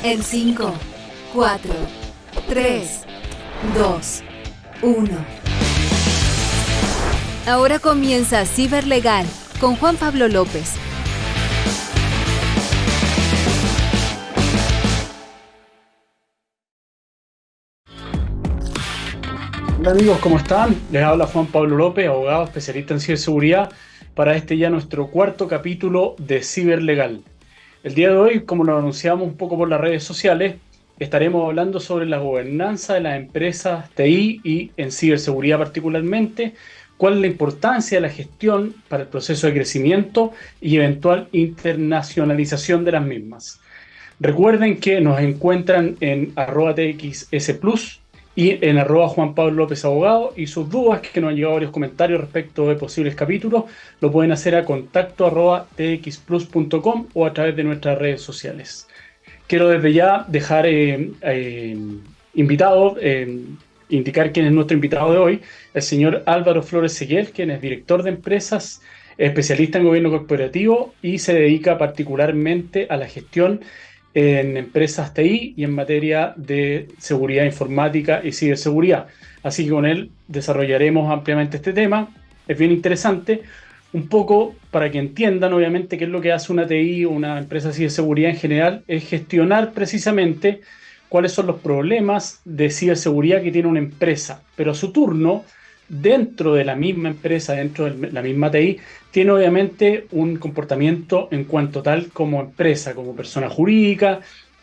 En 5, 4, 3, 2, 1. Ahora comienza Ciberlegal con Juan Pablo López. Hola amigos, ¿cómo están? Les habla Juan Pablo López, abogado especialista en ciberseguridad, para este ya nuestro cuarto capítulo de Ciberlegal. El día de hoy, como lo anunciamos un poco por las redes sociales, estaremos hablando sobre la gobernanza de las empresas TI y en ciberseguridad particularmente, cuál es la importancia de la gestión para el proceso de crecimiento y eventual internacionalización de las mismas. Recuerden que nos encuentran en @txsplus y en @Juan Pablo López Abogado, y sus dudas, que nos han llegado varios comentarios respecto de posibles capítulos, lo pueden hacer a contacto@txplus.com o a través de nuestras redes sociales. Quiero desde ya dejar indicar quién es nuestro invitado de hoy, el señor Álvaro Flores Seguel, quien es director de empresas, especialista en gobierno corporativo y se dedica particularmente a la gestión en empresas TI y en materia de seguridad informática y ciberseguridad. Así que con él desarrollaremos ampliamente este tema. Es bien interesante, un poco para que entiendan obviamente qué es lo que hace una TI o una empresa de ciberseguridad en general, es gestionar precisamente cuáles son los problemas de ciberseguridad que tiene una empresa, pero a su turno, dentro de la misma empresa, dentro de la misma TI, tiene obviamente un comportamiento en cuanto tal como empresa, como persona jurídica.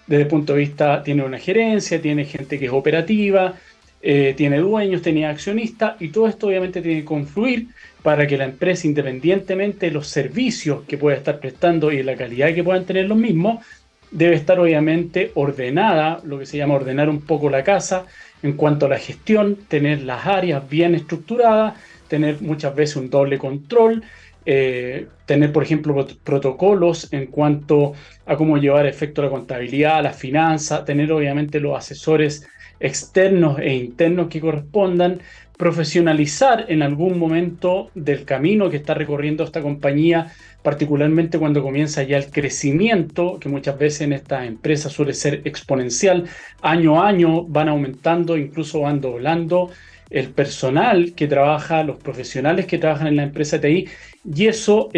Desde el punto de vista, tiene una gerencia, tiene gente que es operativa, tiene dueños, tiene accionistas, y todo esto obviamente tiene que confluir para que la empresa, independientemente de los servicios que pueda estar prestando y de la calidad que puedan tener los mismos, debe estar obviamente ordenada, lo que se llama ordenar un poco la casa en cuanto a la gestión, tener las áreas bien estructuradas, tener muchas veces un doble control, tener, por ejemplo, protocolos en cuanto a cómo llevar a efecto la contabilidad, las finanzas, tener obviamente los asesores externos e internos que correspondan, profesionalizar en algún momento del camino que está recorriendo esta compañía, particularmente cuando comienza ya el crecimiento, que muchas veces en estas empresas suele ser exponencial. Año a año van aumentando, incluso van doblando el personal que trabaja, los profesionales que trabajan en la empresa TI, y eso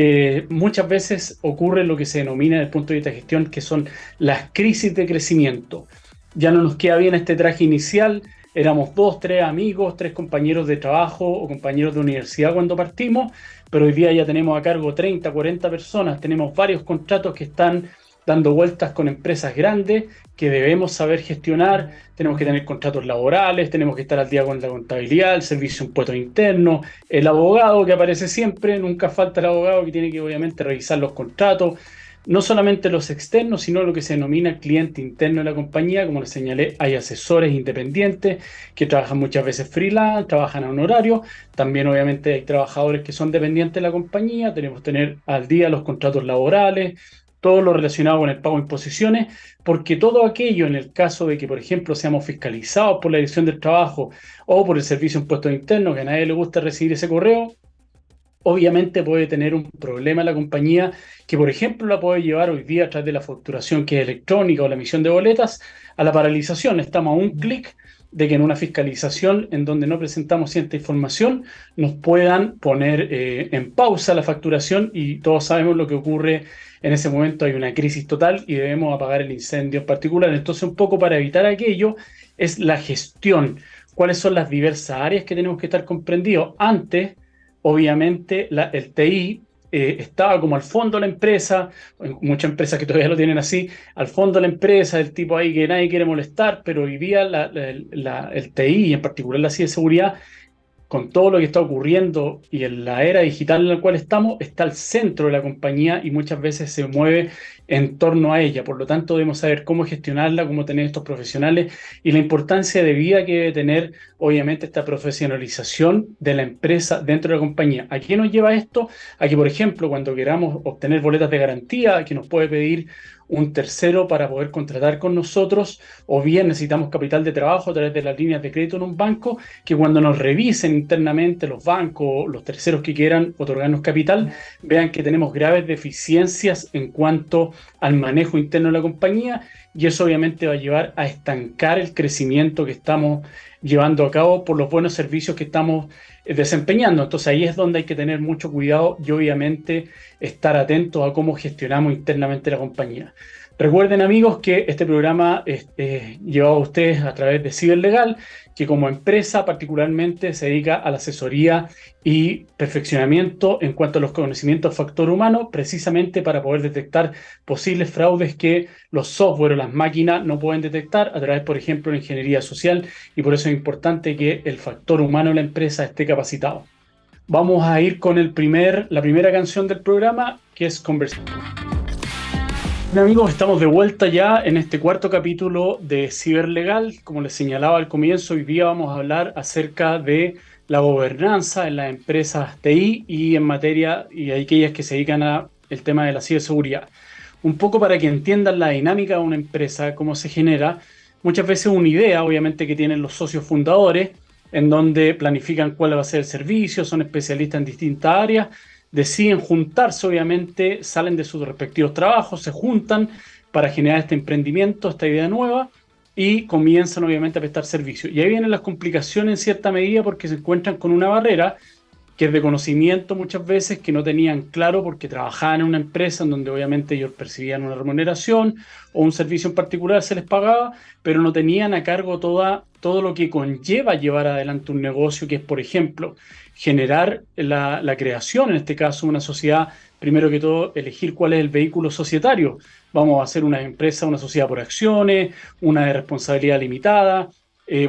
muchas veces ocurre lo que se denomina desde el punto de vista de gestión, que son las crisis de crecimiento. Ya no nos queda bien este traje inicial, éramos 2, 3 amigos, 3 compañeros de trabajo o compañeros de universidad cuando partimos, pero hoy día ya tenemos a cargo 30, 40 personas, tenemos varios contratos que están dando vueltas con empresas grandes que debemos saber gestionar. Tenemos que tener contratos laborales, tenemos que estar al día con la contabilidad, el servicio de impuestos internos, el abogado que aparece siempre, nunca falta el abogado que tiene que obviamente revisar los contratos, no solamente los externos, sino lo que se denomina cliente interno de la compañía. Como les señalé, hay asesores independientes que trabajan muchas veces freelance, trabajan a honorario. También obviamente hay trabajadores que son dependientes de la compañía. Tenemos que tener al día los contratos laborales, todo lo relacionado con el pago de imposiciones, porque todo aquello, en el caso de que, por ejemplo, seamos fiscalizados por la Dirección del Trabajo o por el Servicio de Impuestos Internos, que a nadie le gusta recibir ese correo, obviamente puede tener un problema la compañía, que por ejemplo la puede llevar hoy día a través de la facturación que es electrónica o la emisión de boletas a la paralización. Estamos a un clic de que en una fiscalización en donde no presentamos cierta información nos puedan poner en pausa la facturación, y todos sabemos lo que ocurre en ese momento. Hay una crisis total y debemos apagar el incendio en particular. Entonces, un poco para evitar aquello es la gestión. ¿Cuáles son las diversas áreas que tenemos que estar comprendidos? Antes, obviamente, el TI estaba como al fondo de la empresa, muchas empresas que todavía lo tienen así, al fondo de la empresa, el tipo ahí que nadie quiere molestar, pero hoy día el TI, y en particular la ciberseguridad, con todo lo que está ocurriendo y en la era digital en la cual estamos, está al centro de la compañía y muchas veces se mueve en torno a ella. Por lo tanto, debemos saber cómo gestionarla, cómo tener estos profesionales y la importancia de vida que debe tener, obviamente, esta profesionalización de la empresa dentro de la compañía. ¿A qué nos lleva esto? A que, por ejemplo, cuando queramos obtener boletas de garantía, que nos puede pedir un tercero para poder contratar con nosotros, o bien necesitamos capital de trabajo a través de las líneas de crédito en un banco, que cuando nos revisen internamente los bancos, los terceros que quieran otorgarnos capital, vean que tenemos graves deficiencias en cuanto al manejo interno de la compañía, y eso obviamente va a llevar a estancar el crecimiento que estamos llevando a cabo por los buenos servicios que estamos desempeñando. Entonces ahí es donde hay que tener mucho cuidado y obviamente estar atentos a cómo gestionamos internamente la compañía. Recuerden, amigos, que este programa es llevado a ustedes a través de Ciberlegal, que como empresa particularmente se dedica a la asesoría y perfeccionamiento en cuanto a los conocimientos del factor humano, precisamente para poder detectar posibles fraudes que los software o las máquinas no pueden detectar a través, por ejemplo, de la ingeniería social, y por eso es importante que el factor humano de la empresa esté capacitado. Vamos a ir con la primera canción del programa, que es Conversation. Bien, amigos, estamos de vuelta ya en este cuarto capítulo de Ciberlegal. Como les señalaba al comienzo, hoy día vamos a hablar acerca de la gobernanza en las empresas TI y en materia y aquellas que se dedican al tema de la ciberseguridad. Un poco para que entiendan la dinámica de una empresa, cómo se genera. Muchas veces una idea, obviamente, que tienen los socios fundadores, en donde planifican cuál va a ser el servicio, son especialistas en distintas áreas, deciden juntarse, obviamente, salen de sus respectivos trabajos, se juntan para generar este emprendimiento, esta idea nueva, y comienzan, obviamente, a prestar servicio. Y ahí vienen las complicaciones en cierta medida porque se encuentran con una barrera que es de conocimiento muchas veces, que no tenían claro porque trabajaban en una empresa en donde obviamente ellos percibían una remuneración o un servicio en particular se les pagaba, pero no tenían a cargo todo lo que conlleva llevar adelante un negocio, que es, por ejemplo, generar la creación, en este caso, una sociedad. Primero que todo, elegir cuál es el vehículo societario. Vamos a hacer una empresa, una sociedad por acciones, una de responsabilidad limitada.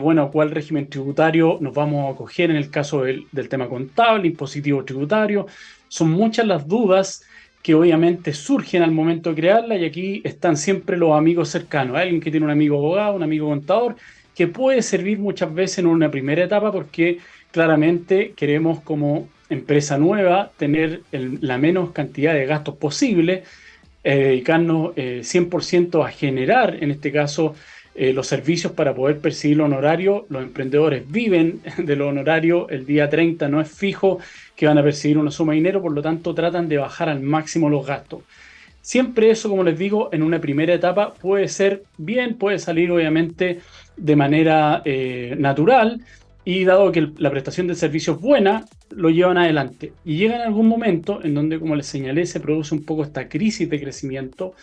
Bueno, cuál régimen tributario nos vamos a acoger en el caso del tema contable, impositivo tributario. Son muchas las dudas que obviamente surgen al momento de crearla, y aquí están siempre los amigos cercanos. Alguien que tiene un amigo abogado, un amigo contador, que puede servir muchas veces en una primera etapa porque claramente queremos, como empresa nueva, tener la menos cantidad de gastos posible, dedicarnos 100% a generar, en este caso, los servicios para poder percibir los honorarios. Los emprendedores viven de los honorarios, el día 30 no es fijo que van a percibir una suma de dinero, por lo tanto tratan de bajar al máximo los gastos. Siempre eso, como les digo, en una primera etapa puede ser bien, puede salir obviamente de manera natural, y dado que la prestación de servicios es buena, lo llevan adelante. Y llega en algún momento en donde, como les señalé, se produce un poco esta crisis de crecimiento,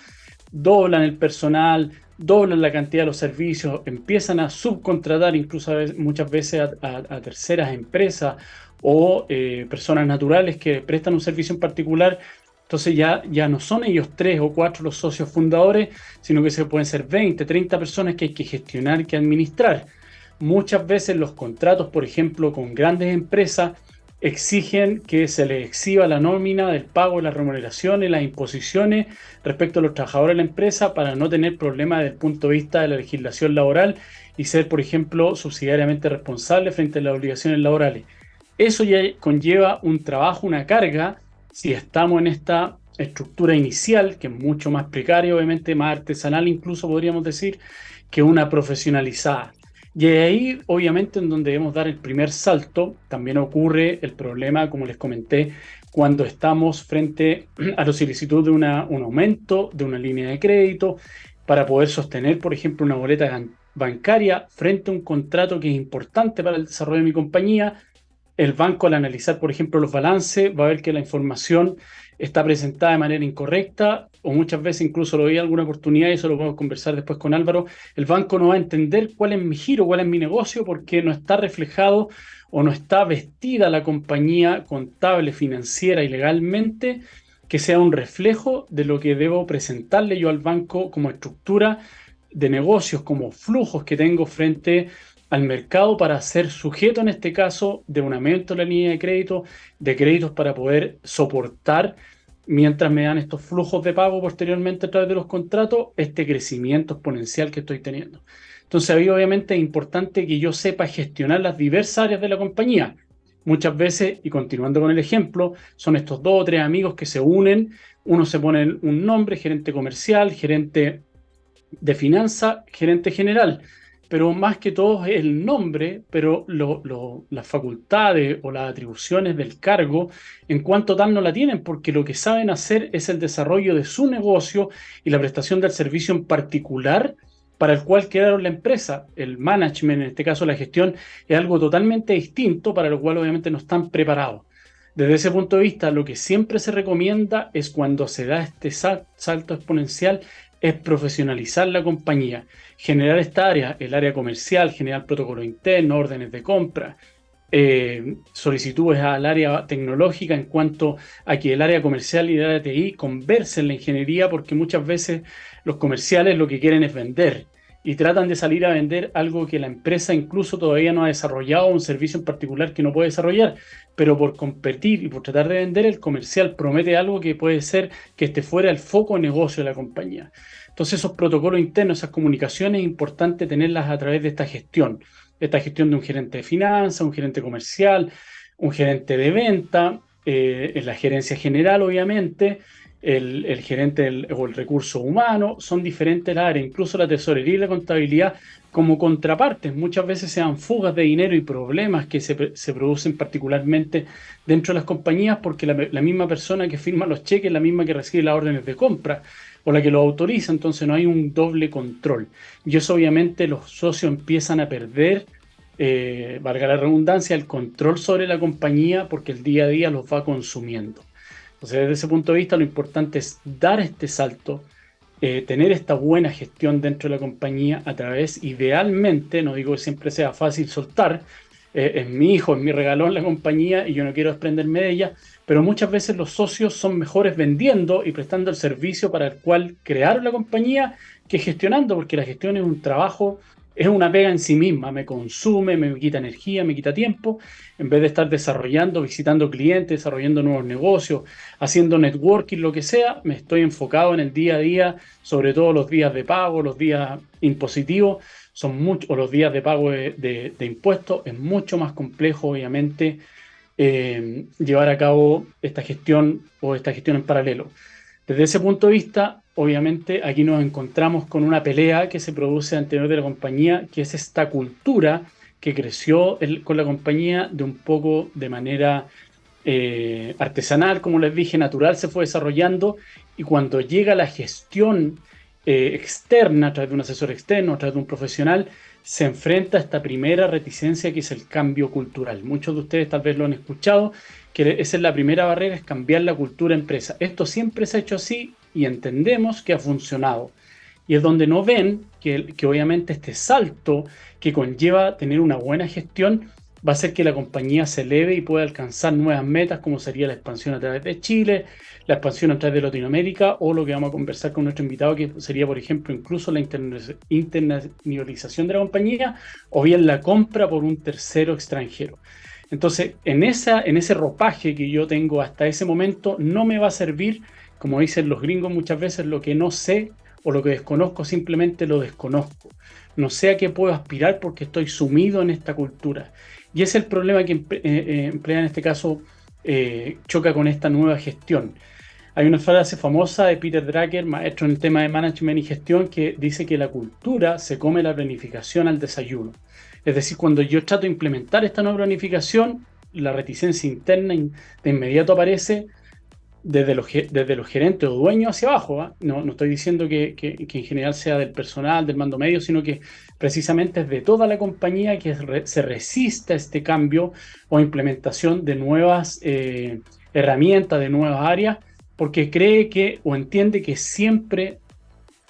doblan el personal, doblan la cantidad de los servicios, empiezan a subcontratar incluso muchas veces a terceras empresas o personas naturales que prestan un servicio en particular. Entonces ya no son ellos 3 o 4 los socios fundadores, sino que se pueden ser 20, 30 personas que hay que gestionar y que administrar. Muchas veces los contratos, por ejemplo, con grandes empresas, exigen que se les exhiba la nómina del pago de las remuneraciones, las imposiciones respecto a los trabajadores de la empresa, para no tener problemas desde el punto de vista de la legislación laboral y ser, por ejemplo, subsidiariamente responsable frente a las obligaciones laborales. Eso ya conlleva un trabajo, una carga, si estamos en esta estructura inicial, que es mucho más precaria, obviamente más artesanal incluso podríamos decir, que una profesionalizada. Y ahí, obviamente, en donde debemos dar el primer salto. También ocurre el problema, como les comenté, cuando estamos frente a la solicitud de un aumento de una línea de crédito para poder sostener, por ejemplo, una boleta bancaria frente a un contrato que es importante para el desarrollo de mi compañía. El banco, al analizar, por ejemplo, los balances, va a ver que la información está presentada de manera incorrecta, o muchas veces, incluso lo vi en alguna oportunidad, y eso lo podemos conversar después con Álvaro, el banco no va a entender cuál es mi giro, cuál es mi negocio, porque no está reflejado o no está vestida la compañía contable, financiera y legalmente, que sea un reflejo de lo que debo presentarle yo al banco como estructura de negocios, como flujos que tengo frente al mercado, para ser sujeto, en este caso, de un aumento de la línea de crédito, de créditos para poder soportar, mientras me dan estos flujos de pago posteriormente a través de los contratos, este crecimiento exponencial que estoy teniendo. Entonces, ahí obviamente es importante que yo sepa gestionar las diversas áreas de la compañía. Muchas veces, y continuando con el ejemplo, son estos 2 o 3 amigos que se unen uno se pone un nombre, gerente comercial, gerente de finanza, gerente general, pero más que todo es el nombre, pero las facultades o las atribuciones del cargo en cuanto tal no la tienen, porque lo que saben hacer es el desarrollo de su negocio y la prestación del servicio en particular para el cual crearon la empresa. El management, en este caso la gestión, es algo totalmente distinto para lo cual obviamente no están preparados. Desde ese punto de vista, lo que siempre se recomienda es cuando se da este salto exponencial, es profesionalizar la compañía, generar esta área, el área comercial, generar protocolo interno, órdenes de compra, solicitudes al área tecnológica en cuanto a que el área comercial y el área de TI conversen la ingeniería, porque muchas veces los comerciales lo que quieren es vender y tratan de salir a vender algo que la empresa incluso todavía no ha desarrollado, un servicio en particular que no puede desarrollar, pero por competir y por tratar de vender, el comercial promete algo que puede ser que esté fuera del foco de negocio de la compañía. Entonces esos protocolos internos, esas comunicaciones, es importante tenerlas a través de esta gestión de un gerente de finanzas, un gerente comercial, un gerente de venta, en la gerencia general, obviamente, el gerente o el recurso humano, son diferentes las áreas, incluso la tesorería y la contabilidad como contrapartes. Muchas veces se dan fugas de dinero y problemas que se producen particularmente dentro de las compañías porque la misma persona que firma los cheques es la misma que recibe las órdenes de compra o la que lo autoriza, entonces no hay un doble control. Y eso obviamente los socios empiezan a perder, valga la redundancia, el control sobre la compañía porque el día a día los va consumiendo. Entonces, desde ese punto de vista, lo importante es dar este salto, tener esta buena gestión dentro de la compañía a través, idealmente, no digo que siempre sea fácil soltar, es mi hijo, es mi regalo en la compañía y yo no quiero desprenderme de ella, pero muchas veces los socios son mejores vendiendo y prestando el servicio para el cual crearon la compañía que gestionando, porque la gestión es un trabajo, es una pega en sí misma, me consume, me quita energía, me quita tiempo, en vez de estar desarrollando, visitando clientes, desarrollando nuevos negocios, haciendo networking, lo que sea, me estoy enfocado en el día a día, sobre todo los días de pago, los días impositivos, son muchos, o los días de pago de impuestos, es mucho más complejo, obviamente, llevar a cabo esta gestión o esta gestión en paralelo. Desde ese punto de vista, obviamente, aquí nos encontramos con una pelea que se produce al interior de la compañía, que es esta cultura que creció con la compañía de un poco de manera artesanal, como les dije, natural, se fue desarrollando, y cuando llega la gestión externa, a través de un asesor externo, a través de un profesional, se enfrenta a esta primera reticencia que es el cambio cultural. Muchos de ustedes tal vez lo han escuchado, que esa es la primera barrera, es cambiar la cultura empresa. Esto siempre se ha hecho así y entendemos que ha funcionado. Y es donde no ven que obviamente este salto que conlleva tener una buena gestión va a hacer que la compañía se eleve y pueda alcanzar nuevas metas, como sería la expansión a través de Chile, la expansión a través de Latinoamérica, o lo que vamos a conversar con nuestro invitado, que sería, por ejemplo, incluso la internacionalización de la compañía, o bien la compra por un tercero extranjero. Entonces, en ese ropaje que yo tengo hasta ese momento, no me va a servir, como dicen los gringos muchas veces, lo que no sé o lo que desconozco, simplemente lo desconozco. No sé a qué puedo aspirar porque estoy sumido en esta cultura. Y ese es el problema que emplea en este caso, choca con esta nueva gestión. Hay una frase famosa de Peter Drucker, maestro en el tema de management y gestión, que dice que la cultura se come la planificación al desayuno. Es decir, cuando yo trato de implementar esta nueva planificación, la reticencia interna de inmediato aparece desde los gerentes o dueños hacia abajo, ¿eh? No estoy diciendo que en general sea del personal, del mando medio, sino que precisamente es de toda la compañía que se resiste a este cambio o implementación de nuevas herramientas, de nuevas áreas, porque cree que o entiende que siempre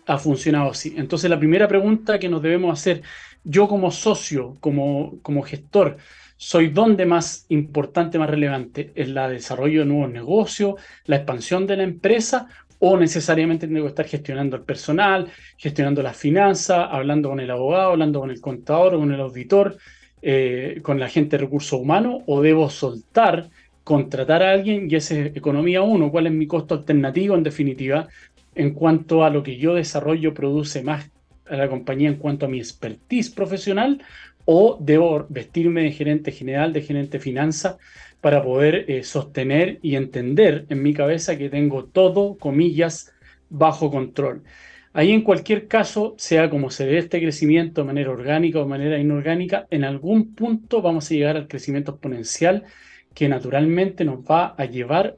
ha funcionado así. Entonces, la primera pregunta que nos debemos hacer, yo como socio, como gestor, ¿soy dónde más importante, más relevante? ¿En el desarrollo de nuevos negocios, la expansión de la empresa, o necesariamente tengo que estar gestionando el personal, gestionando las finanzas, hablando con el abogado, hablando con el contador, con el auditor, con la gente de recursos humanos, o debo soltar, contratar a alguien y esa es economía uno? ¿Cuál es mi costo alternativo en definitiva en cuanto a lo que yo desarrollo produce más a la compañía en cuanto a mi expertise profesional, o debo vestirme de gerente general, de gerente de finanzas, para poder sostener y entender en mi cabeza que tengo todo, comillas, bajo control. Ahí en cualquier caso, sea como se dé este crecimiento de manera orgánica o de manera inorgánica, en algún punto vamos a llegar al crecimiento exponencial que naturalmente nos va a llevar,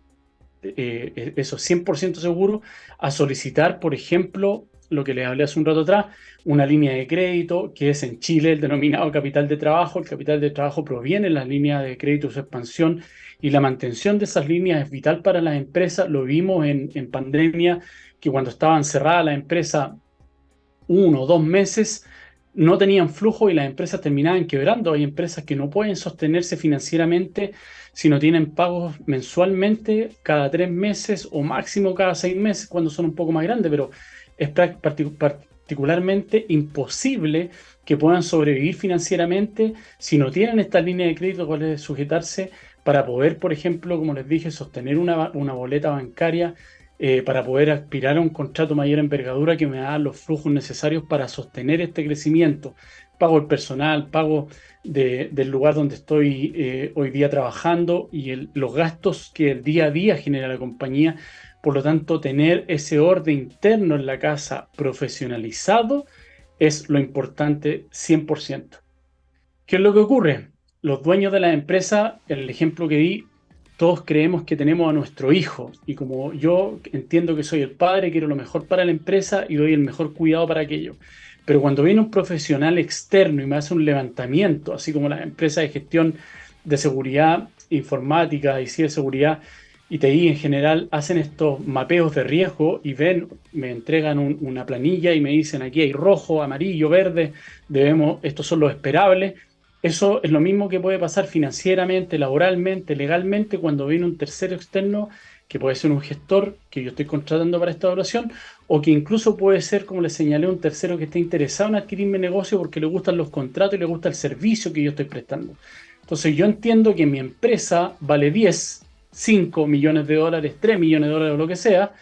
eso 100% seguro, a solicitar, por ejemplo, lo que les hablé hace un rato atrás, una línea de crédito, que es en Chile el denominado capital de trabajo. El capital de trabajo proviene de las líneas de crédito, su expansión y la mantención de esas líneas es vital para las empresas. Lo vimos en pandemia, que cuando estaban cerradas las empresas 1 o 2 meses, no tenían flujo y las empresas terminaban quebrando. Hay empresas que no pueden sostenerse financieramente si no tienen pagos mensualmente cada 3 meses o máximo cada 6 meses cuando son un poco más grandes, pero es particularmente imposible que puedan sobrevivir financieramente si no tienen esta línea de crédito a cual sujetarse para poder, por ejemplo, como les dije, sostener una boleta bancaria, para poder aspirar a un contrato mayor envergadura que me da los flujos necesarios para sostener este crecimiento. Pago el personal, pago del lugar donde estoy hoy día trabajando y los gastos que el día a día genera la compañía. Por lo tanto, tener ese orden interno en la casa profesionalizado es lo importante 100%. ¿Qué es lo que ocurre? Los dueños de la empresa, en el ejemplo que di, todos creemos que tenemos a nuestro hijo y como yo entiendo que soy el padre, quiero lo mejor para la empresa y doy el mejor cuidado para aquello. Pero cuando viene un profesional externo y me hace un levantamiento, así como las empresas de gestión de seguridad informática y ciberseguridad y TI en general hacen estos mapeos de riesgo y ven, me entregan una planilla y me dicen aquí hay rojo, amarillo, verde, estos son los esperables. Eso es lo mismo que puede pasar financieramente, laboralmente, legalmente, cuando viene un tercero externo, que puede ser un gestor que yo estoy contratando para esta evaluación, o que incluso puede ser, como les señalé, un tercero que esté interesado en adquirir mi negocio porque le gustan los contratos y le gusta el servicio que yo estoy prestando. Entonces yo entiendo que mi empresa vale 10, 5 millones de dólares, 3 millones de dólares o lo que sea,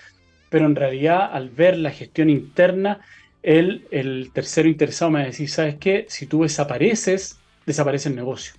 pero en realidad al ver la gestión interna, el tercero interesado me va a decir, ¿sabes qué? Si tú desaparece el negocio.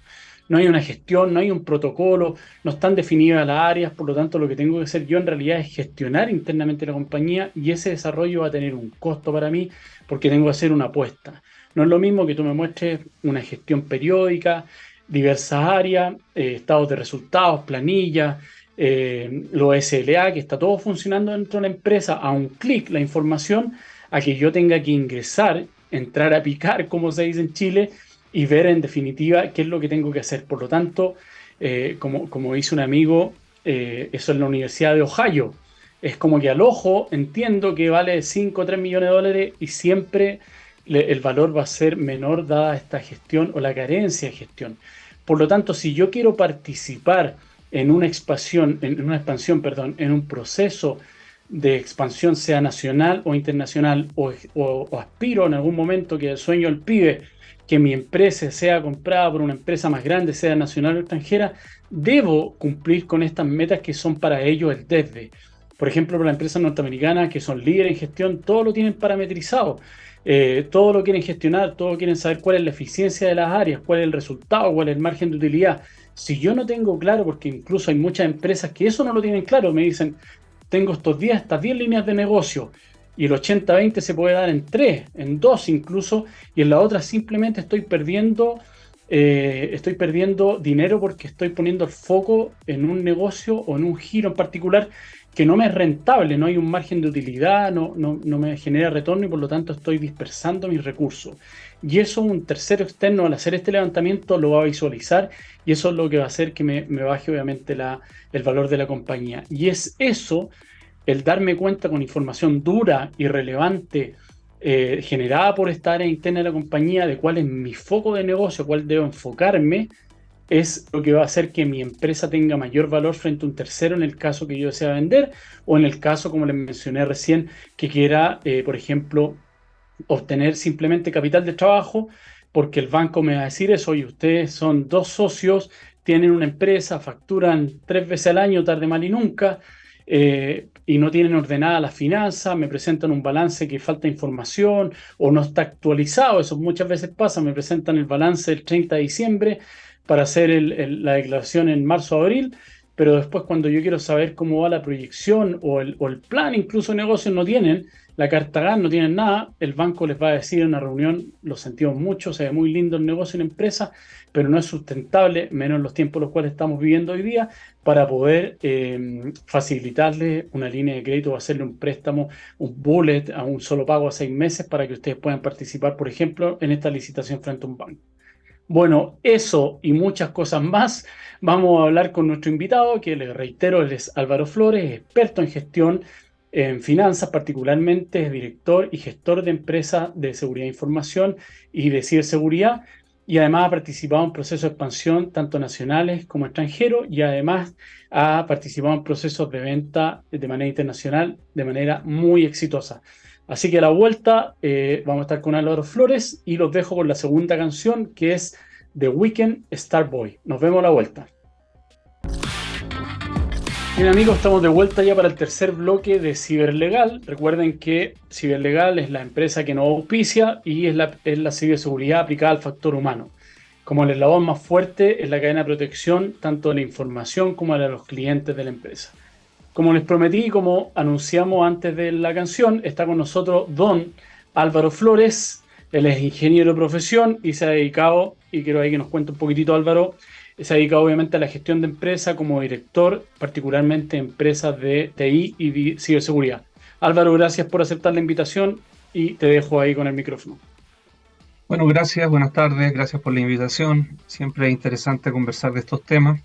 No hay una gestión, no hay un protocolo, no están definidas las áreas, por lo tanto lo que tengo que hacer yo en realidad es gestionar internamente la compañía y ese desarrollo va a tener un costo para mí porque tengo que hacer una apuesta. No es lo mismo que tú me muestres una gestión periódica, diversas áreas, estados de resultados, planillas, los SLA, que está todo funcionando dentro de la empresa a un clic la información, a que yo tenga que ingresar, entrar a picar, como se dice en Chile, y ver en definitiva qué es lo que tengo que hacer. Por lo tanto, como dice un amigo, eso es la Universidad de Ohio. Es como que al ojo entiendo que vale 5 o 3 millones de dólares y siempre el valor va a ser menor dada esta gestión o la carencia de gestión. Por lo tanto, si yo quiero participar en una expansión, en un proceso de expansión, sea nacional o internacional, o aspiro en algún momento, que el sueño del pibe, que mi empresa sea comprada por una empresa más grande, sea nacional o extranjera, debo cumplir con estas metas que son para ellos el DESDE. Por ejemplo, para las empresas norteamericanas que son líderes en gestión, todo lo tienen parametrizado. Todo lo quieren gestionar, todo quieren saber cuál es la eficiencia de las áreas, cuál es el resultado, cuál es el margen de utilidad. Si yo no tengo claro, porque incluso hay muchas empresas que eso no lo tienen claro, me dicen, tengo estas 10 líneas de negocio, y el 80-20 se puede dar en 3, en 2 incluso, y en la otra simplemente estoy perdiendo dinero porque estoy poniendo el foco en un negocio o en un giro en particular que no me es rentable, no hay un margen de utilidad, no me genera retorno y por lo tanto estoy dispersando mis recursos. Y eso un tercero externo al hacer este levantamiento lo va a visualizar y eso es lo que va a hacer que me baje obviamente el valor de la compañía. Y es eso, el darme cuenta con información dura y relevante, generada por esta área interna de la compañía, de cuál es mi foco de negocio, cuál debo enfocarme, es lo que va a hacer que mi empresa tenga mayor valor frente a un tercero en el caso que yo desea vender o en el caso, como les mencioné recién, que quiera, por ejemplo, obtener simplemente capital de trabajo, porque el banco me va a decir eso, oye, ustedes son 2 socios, tienen una empresa, facturan 3 veces al año, tarde, mal y nunca, y no tienen ordenada las finanzas, me presentan un balance que falta información o no está actualizado, eso muchas veces pasa, me presentan el balance del 30 de diciembre para hacer la declaración en marzo o abril, pero después cuando yo quiero saber cómo va la proyección o el plan, incluso de negocios no tienen, la carta GAN no tienen nada, el banco les va a decir en una reunión, lo sentimos mucho, se ve muy lindo el negocio en empresa, pero no es sustentable, menos en los tiempos en los cuales estamos viviendo hoy día, para poder facilitarle una línea de crédito o hacerle un préstamo, un bullet a un solo pago a 6 meses para que ustedes puedan participar, por ejemplo, en esta licitación frente a un banco. Bueno, eso y muchas cosas más vamos a hablar con nuestro invitado, que les reitero, él es Álvaro Flores, experto en gestión en finanzas, particularmente es director y gestor de empresas de seguridad de información y de ciberseguridad, y además ha participado en procesos de expansión tanto nacionales como extranjeros, y además ha participado en procesos de venta de manera internacional de manera muy exitosa. Así que a la vuelta vamos a estar con Álvaro Flores y los dejo con la segunda canción, que es The Weeknd, Starboy. Nos vemos a la vuelta. Bien amigos, estamos de vuelta ya para el tercer bloque de Ciberlegal. Recuerden que Ciberlegal es la empresa que nos auspicia y es la ciberseguridad aplicada al factor humano. Como el eslabón más fuerte es la cadena de protección tanto de la información como de los clientes de la empresa. Como les prometí y como anunciamos antes de la canción, está con nosotros don Álvaro Flores. Él es ingeniero de profesión y se ha dedicado, y quiero ahí que nos cuente un poquitito Álvaro, se ha dedicado obviamente a la gestión de empresas como director, particularmente en empresas de TI y ciberseguridad. Álvaro, gracias por aceptar la invitación y te dejo ahí con el micrófono. Bueno, gracias, buenas tardes, gracias por la invitación. Siempre es interesante conversar de estos temas.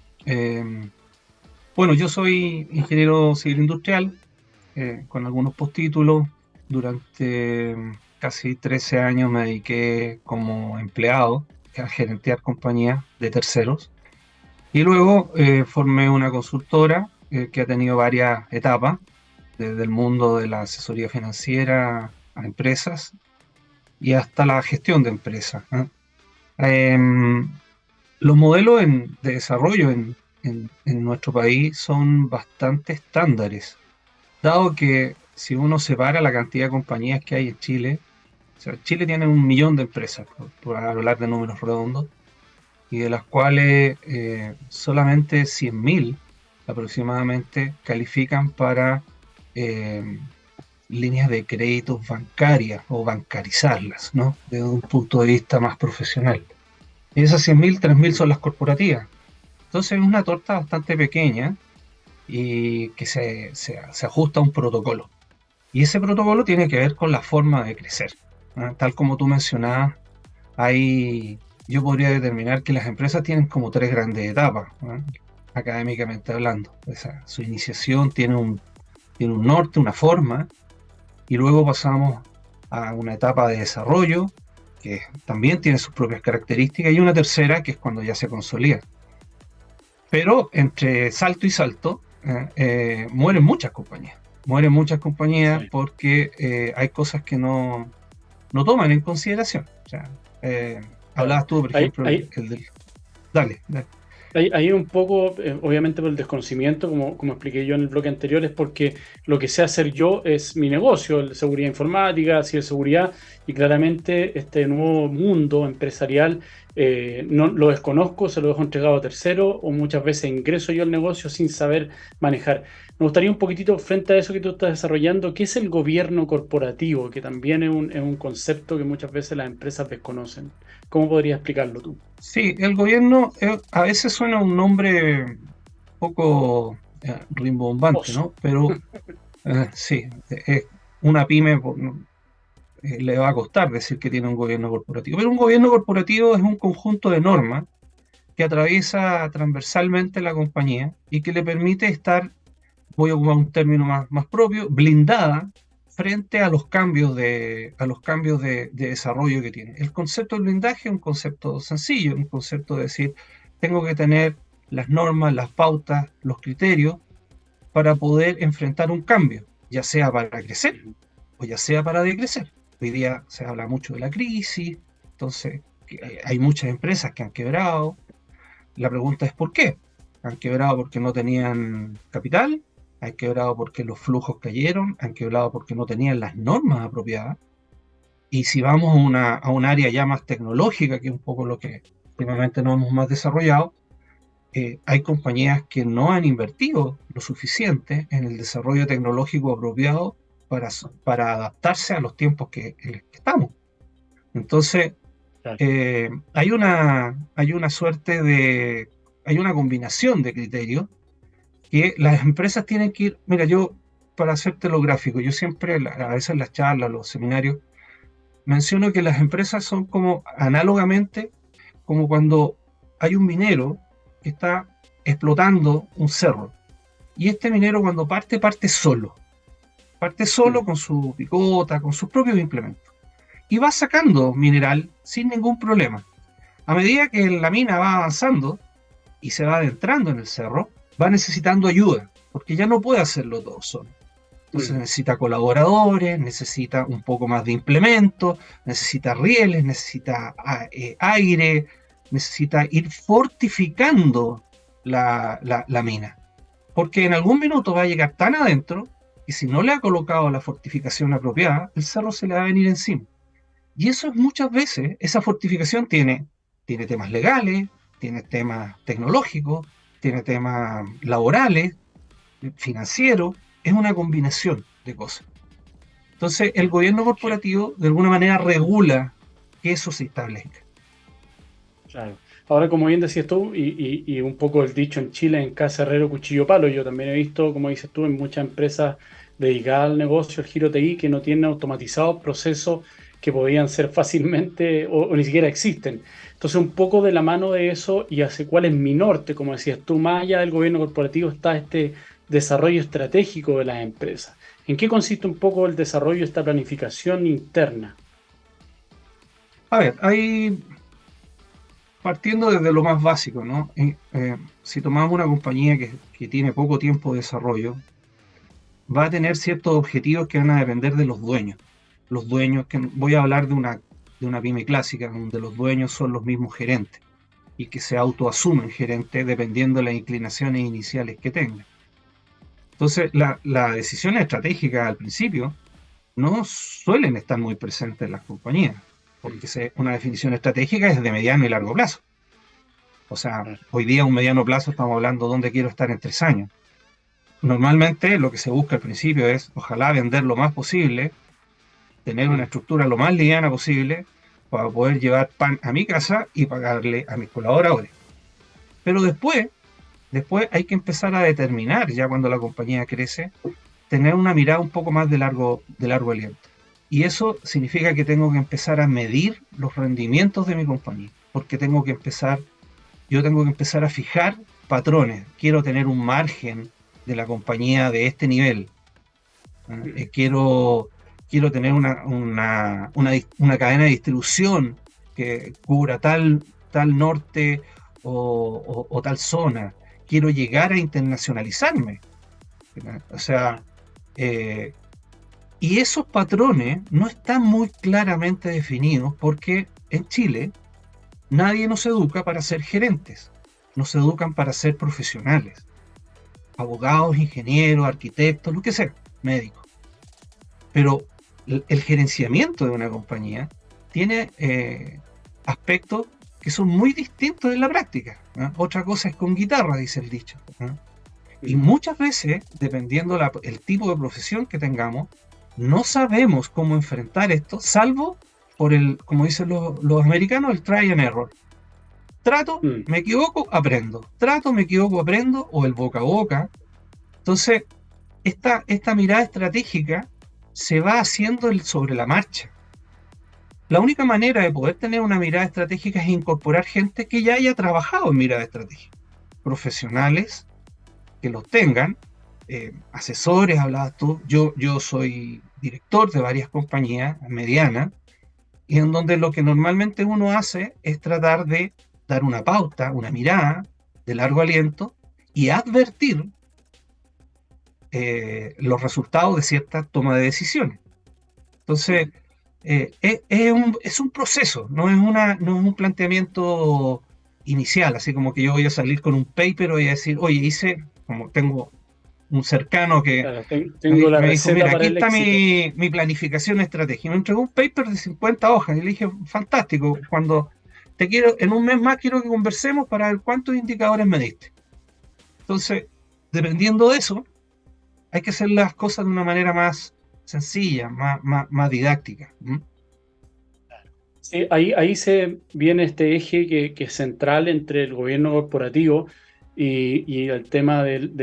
Bueno, yo soy ingeniero civil industrial, con algunos postítulos. Durante casi 13 años me dediqué como empleado a gerentear compañías de terceros. Y luego formé una consultora que ha tenido varias etapas, desde el mundo de la asesoría financiera a empresas y hasta la gestión de empresas. Los modelos de desarrollo en nuestro país son bastante estándares, dado que si uno separa la cantidad de compañías que hay en Chile, o sea, Chile tiene 1 millón de empresas, por hablar de números redondos, y de las cuales solamente 100.000 aproximadamente califican para líneas de créditos bancarias o bancarizarlas, ¿no? Desde un punto de vista más profesional. Y esas 100.000, 3.000 son las corporativas. Entonces es una torta bastante pequeña y que se ajusta a un protocolo. Y ese protocolo tiene que ver con la forma de crecer, ¿no? Tal como tú mencionabas, yo podría determinar que las empresas tienen como 3 grandes etapas, ¿no? Académicamente hablando. Su iniciación tiene un norte, una forma, y luego pasamos a una etapa de desarrollo que también tiene sus propias características, y una tercera que es cuando ya se consolida. Pero entre salto y salto mueren muchas compañías. Sí. Porque hay cosas que no toman en consideración. O sea, hablabas tú, por ejemplo, el del... Dale. Hay un poco, obviamente por el desconocimiento, como expliqué yo en el bloque anterior, es porque lo que sé hacer yo es mi negocio, seguridad informática, ciberseguridad, y claramente este nuevo mundo empresarial no lo desconozco, se lo dejo entregado a terceros, o muchas veces ingreso yo al negocio sin saber manejar. Me gustaría un poquitito, frente a eso que tú estás desarrollando, ¿qué es el gobierno corporativo? Que también es un concepto que muchas veces las empresas desconocen. ¿Cómo podrías explicarlo tú? Sí, el gobierno a veces suena un nombre poco rimbombante, ¿no? Pero sí, una pyme le va a costar decir que tiene un gobierno corporativo. Pero un gobierno corporativo es un conjunto de normas que atraviesa transversalmente la compañía y que le permite estar, voy a ocupar un término más propio, blindada frente a los cambios de desarrollo que tiene. El concepto de blindaje es un concepto sencillo, un concepto de decir, tengo que tener las normas, las pautas, los criterios para poder enfrentar un cambio, ya sea para crecer o ya sea para decrecer. Hoy día se habla mucho de la crisis, entonces hay muchas empresas que han quebrado. La pregunta es ¿por qué? Han quebrado porque no tenían capital, han quebrado porque los flujos cayeron, han quebrado porque no tenían las normas apropiadas. Y si vamos a un área ya más tecnológica, que es un poco lo que últimamente nos hemos más desarrollado, hay compañías que no han invertido lo suficiente en el desarrollo tecnológico apropiado para adaptarse a los tiempos en los que estamos. Entonces, Claro. hay una combinación de criterios que las empresas tienen que ir. Mira, yo, para hacértelo gráfico, yo siempre, a veces en las charlas, los seminarios, menciono que las empresas son como, análogamente, como cuando hay un minero que está explotando un cerro. Y este minero, cuando parte solo. Parte solo con su picota, con sus propios implementos. Y va sacando mineral sin ningún problema. A medida que la mina va avanzando y se va adentrando en el cerro, va necesitando ayuda, porque ya no puede hacerlo todo solo. Entonces necesita colaboradores, necesita un poco más de implementos, necesita rieles, necesita aire, necesita ir fortificando la mina. Porque en algún minuto va a llegar tan adentro que si no le ha colocado la fortificación apropiada, el cerro se le va a venir encima. Y eso es muchas veces, esa fortificación tiene temas legales, tiene temas tecnológicos, tiene temas laborales, financieros, es una combinación de cosas. Entonces, el gobierno corporativo de alguna manera regula que eso se establezca. Claro. Ahora, como bien decías tú, y un poco el dicho en Chile, en casa herrero, cuchillo palo, yo también he visto, como dices tú, en muchas empresas dedicadas al negocio, al giro TI, que no tienen automatizados procesos que podían ser fácilmente o ni siquiera existen. Entonces, un poco de la mano de eso y hacia cuál es mi norte, como decías tú, más allá del gobierno corporativo está este desarrollo estratégico de las empresas. ¿En qué consiste un poco el desarrollo de esta planificación interna? A ver, partiendo desde lo más básico, ¿no? Si tomamos una compañía que tiene poco tiempo de desarrollo, va a tener ciertos objetivos que van a depender de los dueños. Los dueños, que voy a hablar de una pyme clásica, donde los dueños son los mismos gerentes y que se autoasumen gerentes dependiendo de las inclinaciones iniciales que tengan. Entonces, las decisiones estratégicas al principio no suelen estar muy presentes en las compañías, porque una definición estratégica es de mediano y largo plazo. O sea, hoy día un mediano plazo estamos hablando de dónde quiero estar en 3 años. Normalmente lo que se busca al principio es, ojalá vender lo más posible, tener una estructura lo más liviana posible para poder llevar pan a mi casa y pagarle a mis colaboradores. Pero después hay que empezar a determinar, ya cuando la compañía crece, tener una mirada un poco más de largo aliento. Y eso significa que tengo que empezar a medir los rendimientos de mi compañía, porque yo tengo que empezar a fijar patrones. Quiero tener un margen de la compañía de este nivel. Quiero tener una cadena de distribución que cubra tal norte o tal zona. Quiero llegar a internacionalizarme. O sea, y esos patrones no están muy claramente definidos porque en Chile nadie nos educa para ser gerentes, nos educan para ser profesionales, abogados, ingenieros, arquitectos, lo que sea, médicos. Pero el gerenciamiento de una compañía tiene aspectos que son muy distintos en la práctica, ¿no? Otra cosa es con guitarra, dice el dicho, ¿no? Y muchas veces, dependiendo el tipo de profesión que tengamos, no sabemos cómo enfrentar esto, salvo por como dicen los americanos, el try and error. Trato, me equivoco, aprendo. Trato, me equivoco, aprendo, o el boca a boca. Entonces, esta mirada estratégica se va haciendo sobre la marcha. La única manera de poder tener una mirada estratégica es incorporar gente que ya haya trabajado en mirada estratégica. Profesionales que los tengan, asesores, hablabas tú. Yo soy director de varias compañías medianas, y en donde lo que normalmente uno hace es tratar de dar una pauta, una mirada de largo aliento y advertir los resultados de cierta toma de decisiones. Entonces, es un proceso, no es un planteamiento inicial, así como que yo voy a salir con un paper y voy a decir, oye, como tengo un cercano que Claro, tengo la me dijo, receta mira, aquí para el está éxito. mi planificación estratégica. Me entregó un paper de 50 hojas y le dije, fantástico, cuando te quiero, en un mes más quiero que conversemos para ver cuántos indicadores me diste. Entonces, dependiendo de eso, hay que hacer las cosas de una manera más sencilla, más didáctica. Sí, ahí se viene este eje que es central entre el gobierno corporativo y el tema del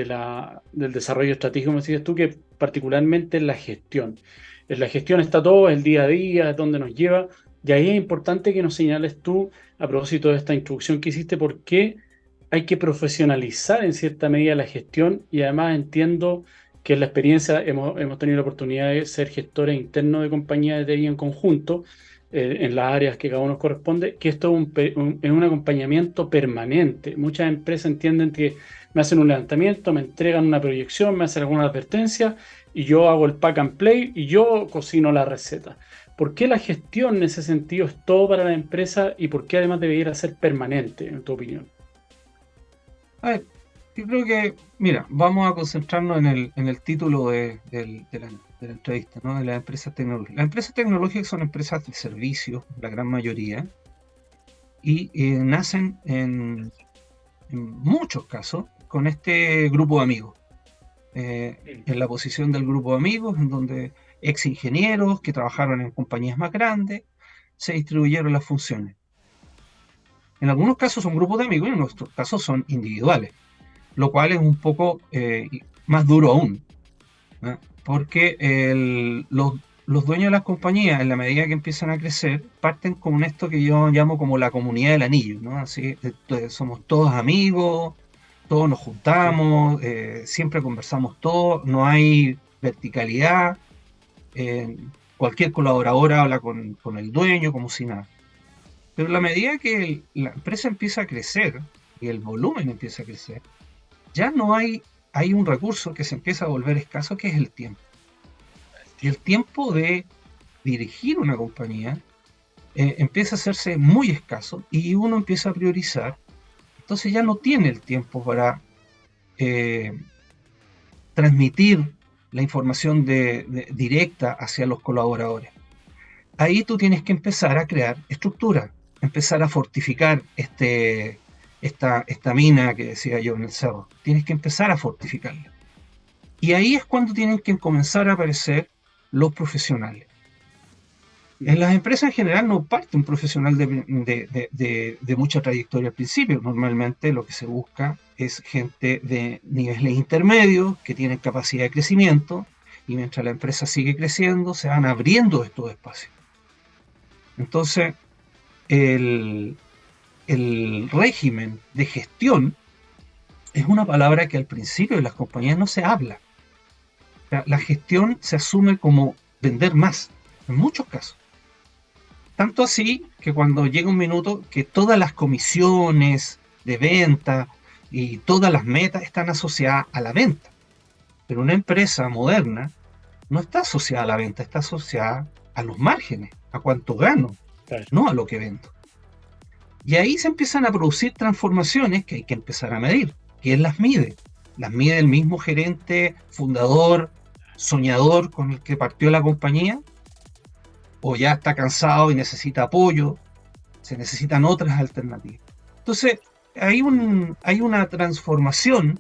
desarrollo estratégico, como decías tú, que particularmente en la gestión. En la gestión está todo, el día a día, es donde nos lleva, y ahí es importante que nos señales tú, a propósito de esta introducción que hiciste, por qué hay que profesionalizar en cierta medida la gestión, y además entiendo que en la experiencia hemos tenido la oportunidad de ser gestores internos de compañías de TI en conjunto en las áreas que cada uno corresponde, que esto es un acompañamiento permanente. Muchas empresas entienden que me hacen un levantamiento, me entregan una proyección, me hacen alguna advertencia y yo hago el pack and play y yo cocino la receta. ¿Por qué la gestión en ese sentido es todo para la empresa y por qué además debería ser permanente, en tu opinión? A ver, yo creo que, mira, vamos a concentrarnos en el título de la entrevista, ¿no? De las empresas tecnológicas. Las empresas tecnológicas son empresas de servicios, la gran mayoría, y nacen en muchos casos con este grupo de amigos. En la posición del grupo de amigos, en donde ex ingenieros que trabajaron en compañías más grandes se distribuyeron las funciones. En algunos casos son grupos de amigos y en otros casos son individuales, lo cual es un poco más duro aún, ¿no? Porque los dueños de las compañías, en la medida que empiezan a crecer, parten con esto que yo llamo como la comunidad del anillo, ¿no? Así, somos todos amigos, todos nos juntamos, siempre conversamos todos, no hay verticalidad, cualquier colaborador habla con el dueño como si nada. Pero a la medida que la empresa empieza a crecer y el volumen empieza a crecer, ya no hay un recurso que se empieza a volver escaso, que es el tiempo. Y el tiempo de dirigir una compañía empieza a hacerse muy escaso y uno empieza a priorizar. Entonces ya no tiene el tiempo para transmitir la información directa hacia los colaboradores. Ahí tú tienes que empezar a crear estructura, empezar a fortificar esta mina que decía yo en el cerro. Tienes que empezar a fortificarla. Y ahí es cuando tienen que comenzar a aparecer los profesionales. En las empresas en general no parte un profesional de mucha trayectoria al principio. Normalmente lo que se busca es gente de niveles intermedios que tienen capacidad de crecimiento, y mientras la empresa sigue creciendo se van abriendo estos espacios. Entonces, el régimen de gestión es una palabra que al principio de las compañías no se habla. O sea, la gestión se asume como vender más, en muchos casos. Tanto así que cuando llega un minuto que todas las comisiones de venta y todas las metas están asociadas a la venta. Pero una empresa moderna no está asociada a la venta, está asociada a los márgenes, a cuánto gano, Claro. no a lo que vendo. Y ahí se empiezan a producir transformaciones que hay que empezar a medir. ¿Quién las mide? Las mide el mismo gerente, fundador, soñador con el que partió la compañía, o ya está cansado y necesita apoyo, se necesitan otras alternativas. Entonces, hay una transformación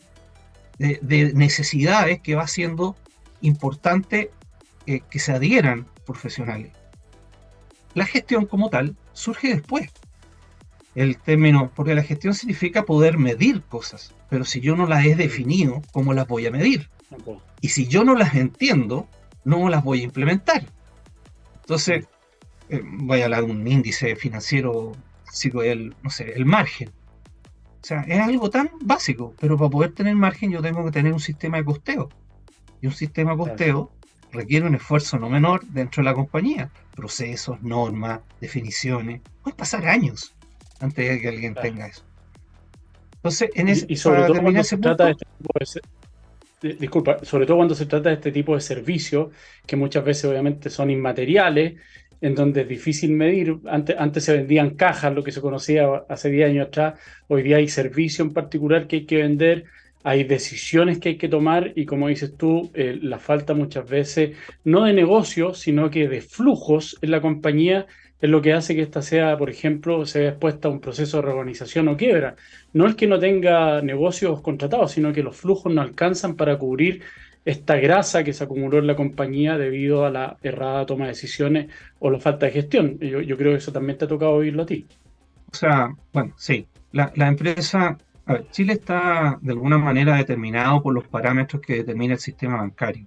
de necesidades que va siendo importante que se adhieran profesionales. La gestión como tal surge después. El término, porque la gestión significa poder medir cosas, pero si yo no las he definido, ¿cómo las voy a medir? Y si yo no las entiendo, no las voy a implementar. Entonces, voy a hablar de un índice financiero, no sé, el margen. O sea, es algo tan básico, pero para poder tener margen yo tengo que tener un sistema de costeo. Y un sistema de costeo requiere un esfuerzo no menor dentro de la compañía. Procesos, normas, definiciones. Puede pasar años antes de que alguien tenga eso. Entonces, y sobre para todo terminar cuando ese se trata de punto, este tipo disculpa, sobre todo cuando se trata de este tipo de servicios, que muchas veces obviamente son inmateriales, en donde es difícil medir. Antes se vendían cajas, lo que se conocía hace 10 años atrás. Hoy día hay servicios en particular que hay que vender hay decisiones que hay que tomar y como dices tú, la falta muchas veces no de negocio, sino que de flujos en la compañía es lo que hace que ésta sea, por ejemplo, se vea expuesta a un proceso de reorganización o quiebra. No el que no tenga negocios contratados, sino que los flujos no alcanzan para cubrir esta grasa que se acumuló en la compañía debido a la errada toma de decisiones o la falta de gestión. Yo creo que eso también te ha tocado oírlo a ti. O sea, bueno, sí, la empresa, a ver, Chile está de alguna manera determinado por los parámetros que determina el sistema bancario.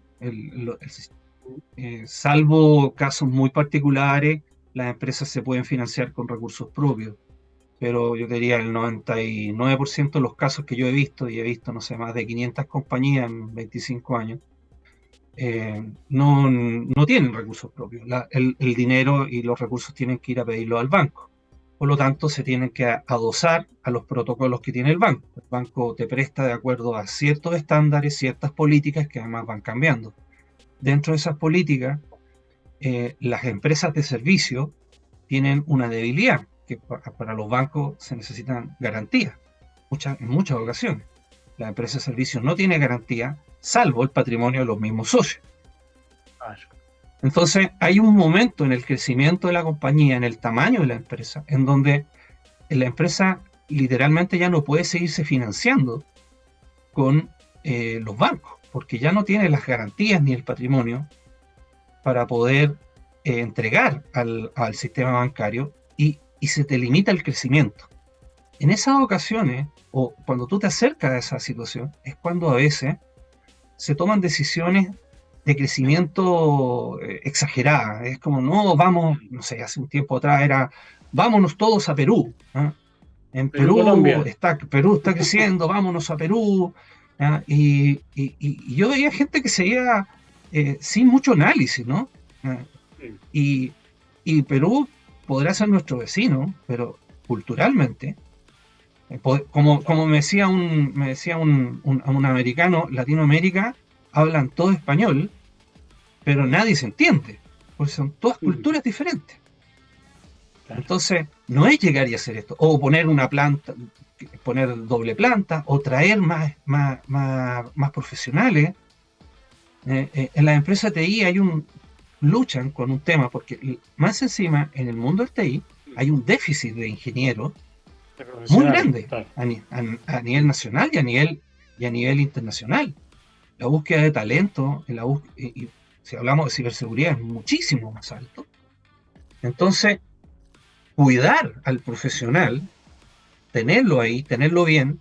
Salvo casos muy particulares, las empresas se pueden financiar con recursos propios, pero yo diría el 99% de los casos que yo he visto, y he visto, no sé, más de 500 compañías en 25 años, no tienen recursos propios. El dinero y los recursos tienen que ir a pedirlo al banco. Por lo tanto, se tienen que adosar a los protocolos que tiene el banco. El banco te presta de acuerdo a ciertos estándares, ciertas políticas que además van cambiando. Dentro de esas políticas, las empresas de servicio tienen una debilidad, que para los bancos se necesitan garantías, en muchas ocasiones. La empresa de servicios no tiene garantía, salvo el patrimonio de los mismos socios. Entonces, hay un momento en el crecimiento de la compañía, en el tamaño de la empresa, en donde la empresa literalmente ya no puede seguirse financiando con los bancos, porque ya no tiene las garantías ni el patrimonio para poder entregar al sistema bancario y se te limita el crecimiento. En esas ocasiones, o cuando tú te acercas a esa situación, es cuando a veces se toman decisiones de crecimiento exagerada. Es como, no, vamos, no sé, hace un tiempo atrás era, vámonos todos a Perú. ¿Eh? En Perú está creciendo, vámonos a Perú. Y yo veía gente que seguía sin mucho análisis, ¿no? Y Perú podrá ser nuestro vecino, pero culturalmente, como me decía un americano, Latinoamérica hablan todo español, pero nadie se entiende, porque son todas culturas diferentes. Claro. Entonces, no es llegar y hacer esto, o poner una planta, poner doble planta, o traer más profesionales. En las empresas de TI luchan con un tema, porque más encima, en el mundo del TI, hay un déficit de ingenieros muy grande, claro, a nivel nacional y a nivel internacional. La búsqueda de talento, y si hablamos de ciberseguridad, es muchísimo más alto. Entonces, cuidar al profesional, tenerlo ahí, tenerlo bien,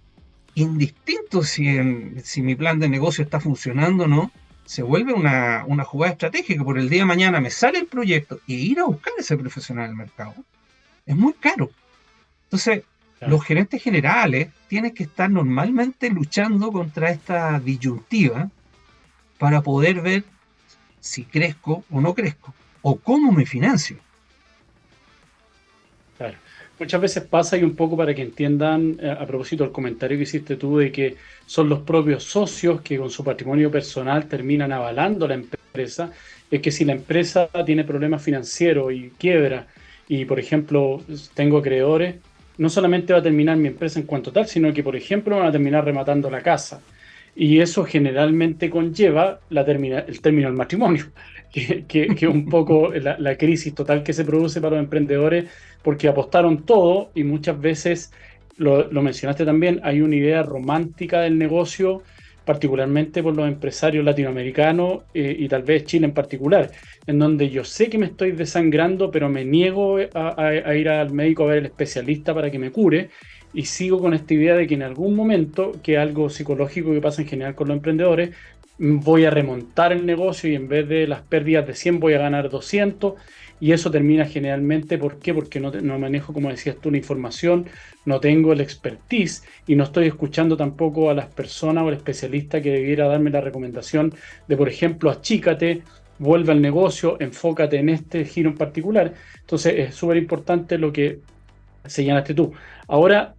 indistinto si mi plan de negocio está funcionando o no, se vuelve una jugada estratégica. Por el día de mañana me sale el proyecto y ir a buscar a ese profesional en el mercado es muy caro. Entonces, claro, los gerentes generales tienen que estar normalmente luchando contra esta disyuntiva para poder ver si crezco o no crezco, o cómo me financio. Claro. Muchas veces pasa, y un poco para que entiendan, a propósito del comentario que hiciste tú, de que son los propios socios que con su patrimonio personal terminan avalando la empresa, es que si la empresa tiene problemas financieros y quiebra, y por ejemplo tengo acreedores, no solamente va a terminar mi empresa en cuanto tal, sino que por ejemplo van a terminar rematando la casa. Y eso generalmente conlleva el término del matrimonio, que es un poco la crisis total que se produce para los emprendedores, porque apostaron todo y muchas veces, lo mencionaste también, hay una idea romántica del negocio, particularmente por los empresarios latinoamericanos y tal vez Chile en particular, en donde yo sé que me estoy desangrando, pero me niego a ir al médico a ver al especialista para que me cure. Y sigo con esta idea de que en algún momento, que es algo psicológico que pasa en general con los emprendedores, voy a remontar el negocio y en vez de las pérdidas de 100 voy a ganar 200, y eso termina generalmente, ¿por qué? Porque no manejo, como decías tú, la información, no tengo el expertise y no estoy escuchando tampoco a las personas o al especialista que debiera darme la recomendación de, por ejemplo, achícate, vuelve al negocio, enfócate en este giro en particular. Entonces es súper importante lo que señalaste tú. Ahora,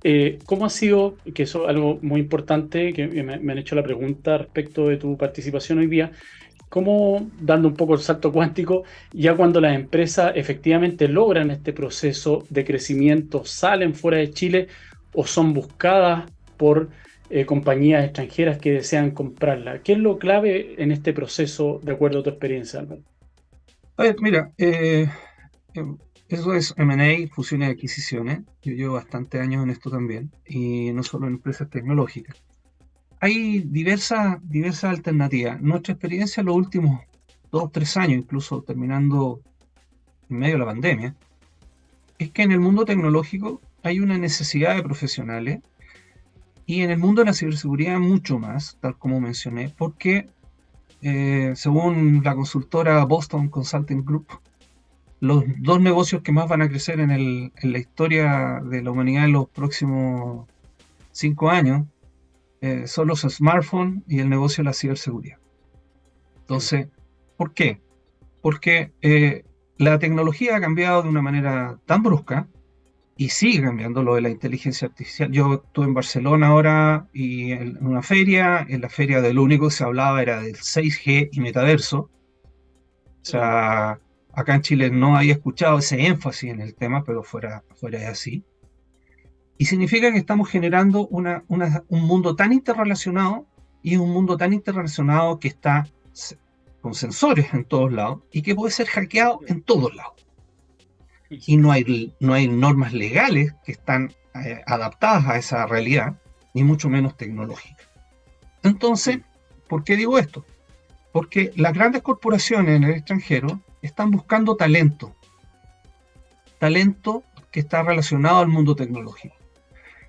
¿cómo ha sido, que eso es algo muy importante, que me han hecho la pregunta respecto de tu participación hoy día, cómo, dando un poco el salto cuántico, ya cuando las empresas efectivamente logran este proceso de crecimiento, salen fuera de Chile o son buscadas por compañías extranjeras que desean comprarla. ¿Qué es lo clave en este proceso, de acuerdo a tu experiencia, Álvaro? A ver, mira, eso es M&A, fusiones y adquisiciones. Yo llevo bastante años en esto también, y no solo en empresas tecnológicas. Hay diversas alternativas. Nuestra experiencia en los últimos 2 o 3 años, incluso terminando en medio de la pandemia, es que en el mundo tecnológico hay una necesidad de profesionales, y en el mundo de la ciberseguridad mucho más, tal como mencioné, porque según la consultora Boston Consulting Group, los 2 negocios que más van a crecer en la historia de la humanidad en los próximos 5 años son los smartphones y el negocio de la ciberseguridad. Entonces, ¿por qué? Porque la tecnología ha cambiado de una manera tan brusca y sigue cambiando lo de la inteligencia artificial. Yo estuve en Barcelona ahora y en una feria, en la feria de lo único que se hablaba era del 6G y metaverso. O sea, acá en Chile no había escuchado ese énfasis en el tema, pero fuera es así. Y significa que estamos generando un mundo tan interrelacionado, y un mundo tan interrelacionado que está con sensores en todos lados y que puede ser hackeado en todos lados. Y no hay normas legales que están adaptadas a esa realidad, ni mucho menos tecnológicas. Entonces, ¿por qué digo esto? Porque las grandes corporaciones en el extranjero están buscando talento que está relacionado al mundo tecnológico.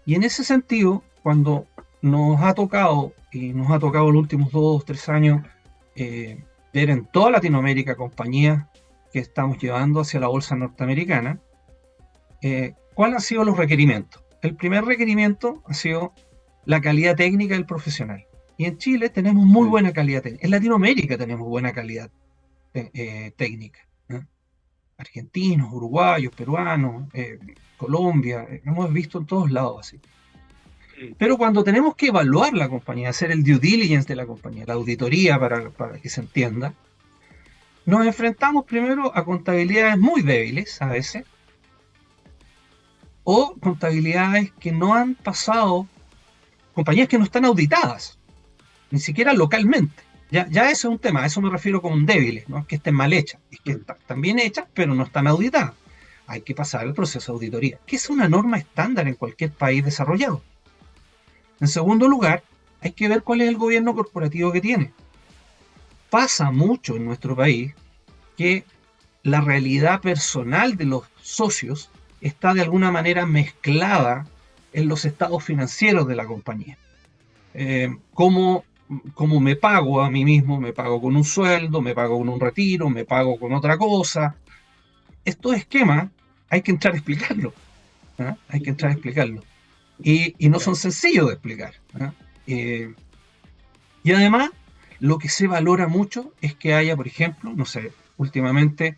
Y en ese sentido, cuando nos ha tocado los últimos 2 o 3 años ver en toda Latinoamérica compañías que estamos llevando hacia la bolsa norteamericana, ¿cuáles han sido los requerimientos? El primer requerimiento ha sido la calidad técnica del profesional. Y en Chile tenemos muy buena calidad técnica. En Latinoamérica tenemos buena calidad técnica. Argentinos, uruguayos, peruanos, Colombia, hemos visto en todos lados así. Pero cuando tenemos que evaluar la compañía, hacer el due diligence de la compañía, la auditoría para que se entienda, nos enfrentamos primero a contabilidades muy débiles a veces, o contabilidades que no han pasado, compañías que no están auditadas, ni siquiera localmente. Ya eso es un tema, a eso me refiero con débiles, no es que estén mal hechas, es que están bien hechas, pero no están auditadas. Hay que pasar el proceso de auditoría, que es una norma estándar en cualquier país desarrollado. En segundo lugar, hay que ver cuál es el gobierno corporativo que tiene. Pasa mucho en nuestro país que la realidad personal de los socios está de alguna manera mezclada en los estados financieros de la compañía. Como me pago a mí mismo, me pago con un sueldo, me pago con un retiro, me pago con otra cosa. Estos esquemas hay que entrar a explicarlo. Hay que entrar a explicarlo. Y no son sencillos de explicar. Y además, lo que se valora mucho es que haya, por ejemplo, no sé, últimamente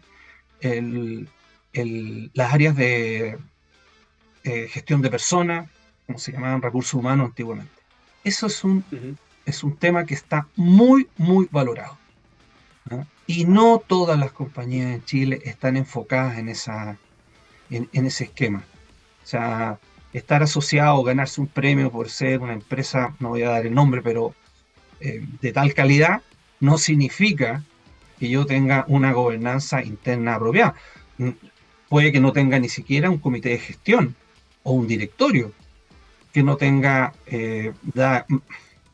las áreas de gestión de personas, como se llamaban recursos humanos antiguamente. Eso es un tema que está muy, muy valorado. Y no todas las compañías en Chile están enfocadas en ese esquema. O sea, estar asociado o ganarse un premio por ser una empresa, no voy a dar el nombre, pero de tal calidad, no significa que yo tenga una gobernanza interna apropiada. Puede que no tenga ni siquiera un comité de gestión o un directorio, que no tenga,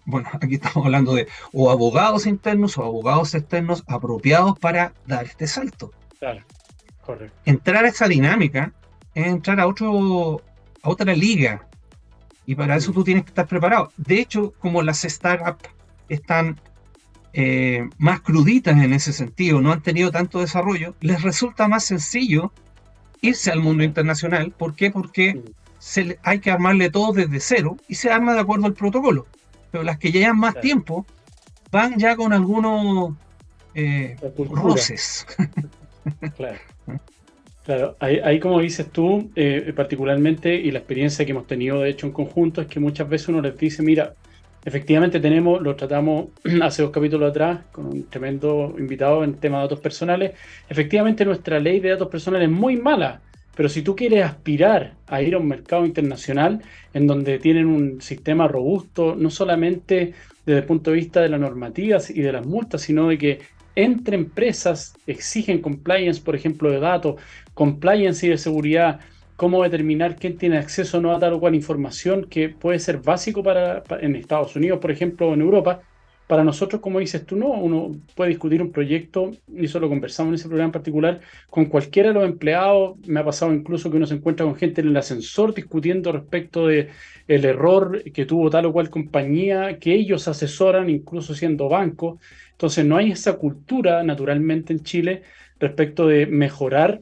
bueno, aquí estamos hablando de o abogados internos o abogados externos apropiados para dar este salto. Claro, correcto. Entrar a esa dinámica es entrar a otra liga, y para eso tú tienes que estar preparado. De hecho, como las startups están más cruditas en ese sentido, no han tenido tanto desarrollo, les resulta más sencillo irse al mundo internacional. ¿Por qué? Porque hay que armarle todo desde cero y se arma de acuerdo al protocolo. Pero las que llevan más tiempo van ya con algunos roces. Claro. Claro, ahí como dices tú, particularmente, y la experiencia que hemos tenido de hecho en conjunto, es que muchas veces uno les dice, mira, efectivamente lo tratamos hace 2 capítulos atrás con un tremendo invitado en tema de datos personales. Efectivamente nuestra ley de datos personales es muy mala, Pero si tú quieres aspirar a ir a un mercado internacional en donde tienen un sistema robusto, no solamente desde el punto de vista de la normativa y de las multas, sino de que entre empresas exigen compliance, por ejemplo, de datos, compliance y de seguridad, cómo determinar quién tiene acceso o no a tal o cual información que puede ser básico en Estados Unidos, por ejemplo, o en Europa. Para nosotros, como dices tú, no, uno puede discutir un proyecto, y eso lo conversamos en ese programa en particular, con cualquiera de los empleados. Me ha pasado incluso que uno se encuentra con gente en el ascensor discutiendo respecto de el error que tuvo tal o cual compañía, que ellos asesoran, incluso siendo banco. Entonces, no hay esa cultura, naturalmente, en Chile respecto de mejorar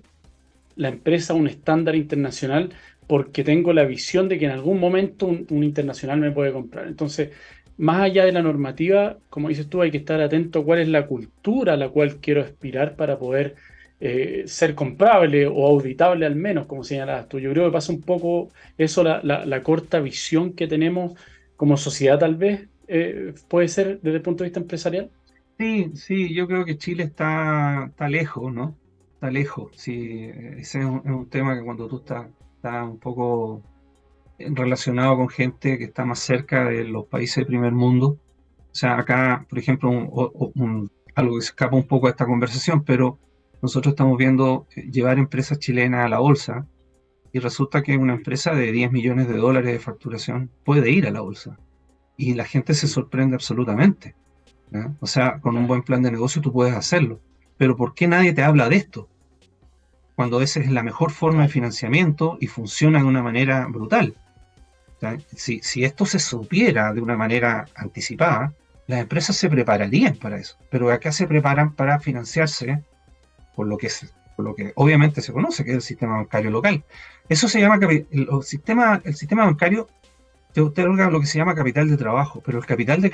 la empresa a un estándar internacional, porque tengo la visión de que en algún momento un internacional me puede comprar. Entonces, más allá de la normativa, como dices tú, hay que estar atento a cuál es la cultura a la cual quiero aspirar para poder ser comprable o auditable al menos, como señalabas tú. Yo creo que pasa un poco eso, la corta visión que tenemos como sociedad tal vez, puede ser desde el punto de vista empresarial. Sí, sí, yo creo que Chile está lejos, ¿no? Está lejos. Sí, ese es un tema que cuando tú estás un poco relacionado con gente que está más cerca de los países de primer mundo. O sea, acá, por ejemplo, algo que se escapa un poco de esta conversación, pero nosotros estamos viendo llevar empresas chilenas a la bolsa y resulta que una empresa de 10 millones de dólares de facturación puede ir a la bolsa y la gente se sorprende absolutamente, ¿ya? O sea, con un Claro. buen plan de negocio tú puedes hacerlo, pero ¿por qué nadie te habla de esto? Cuando esa es la mejor forma de Claro. financiamiento y funciona de una manera brutal. O sea, si esto se supiera de una manera anticipada, las empresas se prepararían para eso, pero acá se preparan para financiarse por lo que obviamente se conoce, que es el sistema bancario local. Eso se llama, el sistema bancario te otorga lo que se llama capital de trabajo, pero el capital de Claro.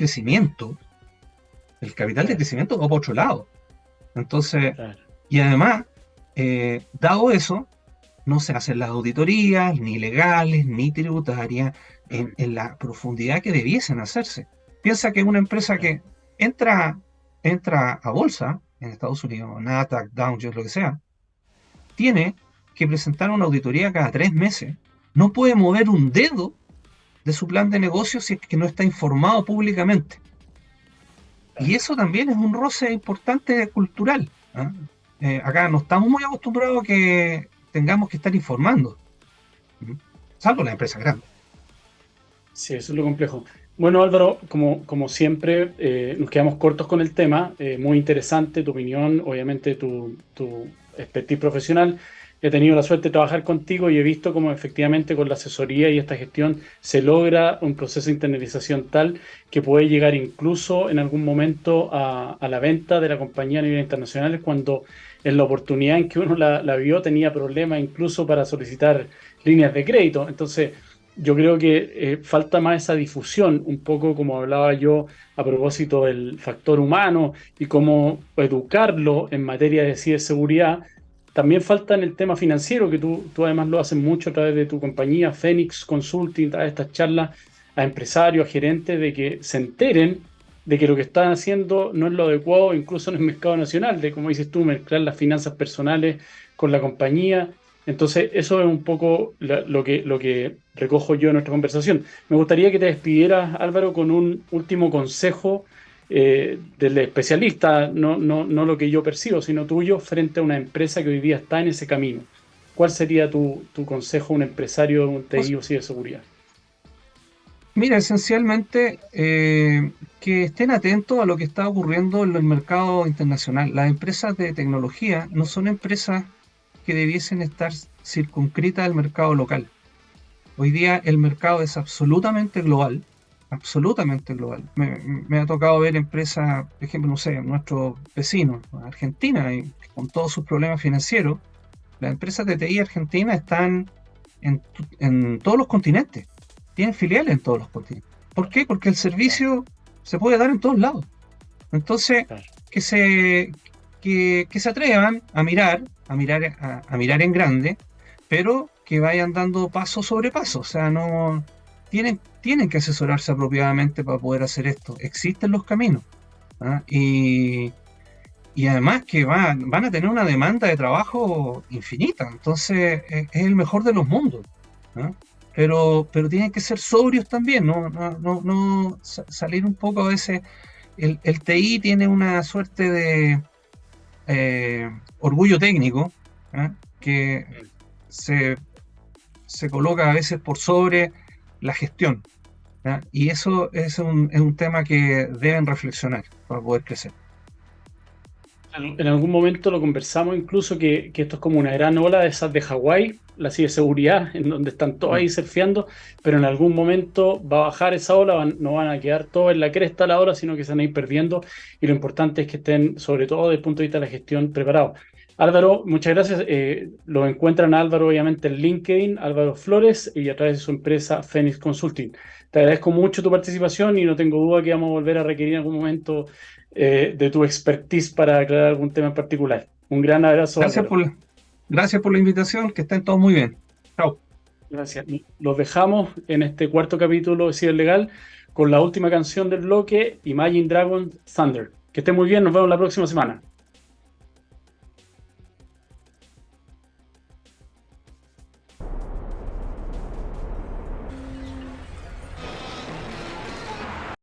crecimiento va por otro lado. Entonces, Claro. y además, dado eso, no se hacen las auditorías, ni legales, ni tributarias, en la profundidad que debiesen hacerse. Piensa que una empresa Claro. que entra a bolsa en Estados Unidos, Nasdaq, Dow Jones, lo que sea, tiene que presentar una auditoría cada 3 meses, no puede mover un dedo de su plan de negocio si es que no está informado públicamente. Y eso también es un roce importante cultural, ¿ah? Acá no estamos muy acostumbrados a que tengamos que estar informando, ¿sí? Salvo las empresas grandes. Sí, eso es lo complejo. Bueno, Álvaro, como siempre, nos quedamos cortos con el tema. Muy interesante tu opinión, obviamente tu expertise profesional. He tenido la suerte de trabajar contigo y he visto cómo efectivamente con la asesoría y esta gestión se logra un proceso de internalización tal que puede llegar incluso en algún momento a la venta de la compañía a nivel internacional, cuando en la oportunidad en que uno la vio tenía problemas incluso para solicitar líneas de crédito. Entonces, yo creo que falta más esa difusión, un poco como hablaba yo a propósito del factor humano y cómo educarlo en materia de ciberseguridad. También falta en el tema financiero, que tú además lo haces mucho a través de tu compañía, Phoenix Consulting, a través de estas charlas a empresarios, a gerentes, de que se enteren de que lo que están haciendo no es lo adecuado, incluso en el mercado nacional, de como dices tú, mezclar las finanzas personales con la compañía. Entonces, eso es un poco lo que recojo yo en nuestra conversación. Me gustaría que te despidieras, Álvaro, con un último consejo del especialista, no lo que yo percibo, sino tuyo, frente a una empresa que hoy día está en ese camino. ¿Cuál sería tu consejo a un empresario de un Pues, TI o ciberseguridad? mira, esencialmente que estén atentos a lo que está ocurriendo en el mercado internacional. Las empresas de tecnología no son empresas que debiesen estar circunscritas al mercado local. Hoy día el mercado es absolutamente global, absolutamente global. Me ha tocado ver empresas, por ejemplo, no sé, nuestros vecinos, Argentina, y con todos sus problemas financieros, las empresas de TI argentina están en todos los continentes, tienen filiales en todos los continentes. ¿Por qué? Porque el Claro, servicio se puede dar en todos lados. Entonces, claro, que se, que se atrevan a mirar en grande, pero que vayan dando paso sobre paso. O sea, no tienen que asesorarse apropiadamente para poder hacer esto. Existen los caminos, ¿ah? y además que van a tener una demanda de trabajo infinita, entonces es el mejor de los mundos, ¿no? Pero tienen que ser sobrios también, no salir un poco a veces. El TI tiene una suerte de orgullo técnico, ¿eh? Que se coloca a veces por sobre la gestión, ¿ya? Y eso es un tema que deben reflexionar para poder crecer. En algún momento lo conversamos incluso que esto es como una gran ola de esas de Hawái, la ciberseguridad, en donde están todos ahí surfeando, pero en algún momento va a bajar esa ola, no van a quedar todos en la cresta de la ola, sino que se van a ir perdiendo, y lo importante es que estén, sobre todo desde el punto de vista de la gestión, preparados. Álvaro, muchas gracias. Lo encuentran a Álvaro obviamente en LinkedIn, Álvaro Flores, y a través de su empresa Phoenix Consulting. Te agradezco mucho tu participación y no tengo duda que vamos a volver a requerir en algún momento de tu expertise para aclarar algún tema en particular. Un gran abrazo. Gracias por la invitación, que estén todos muy bien. Chao. Gracias. Los dejamos en este cuarto capítulo de Ciberlegal con la última canción del bloque, Imagine Dragons Thunder. Que estén muy bien, nos vemos la próxima semana.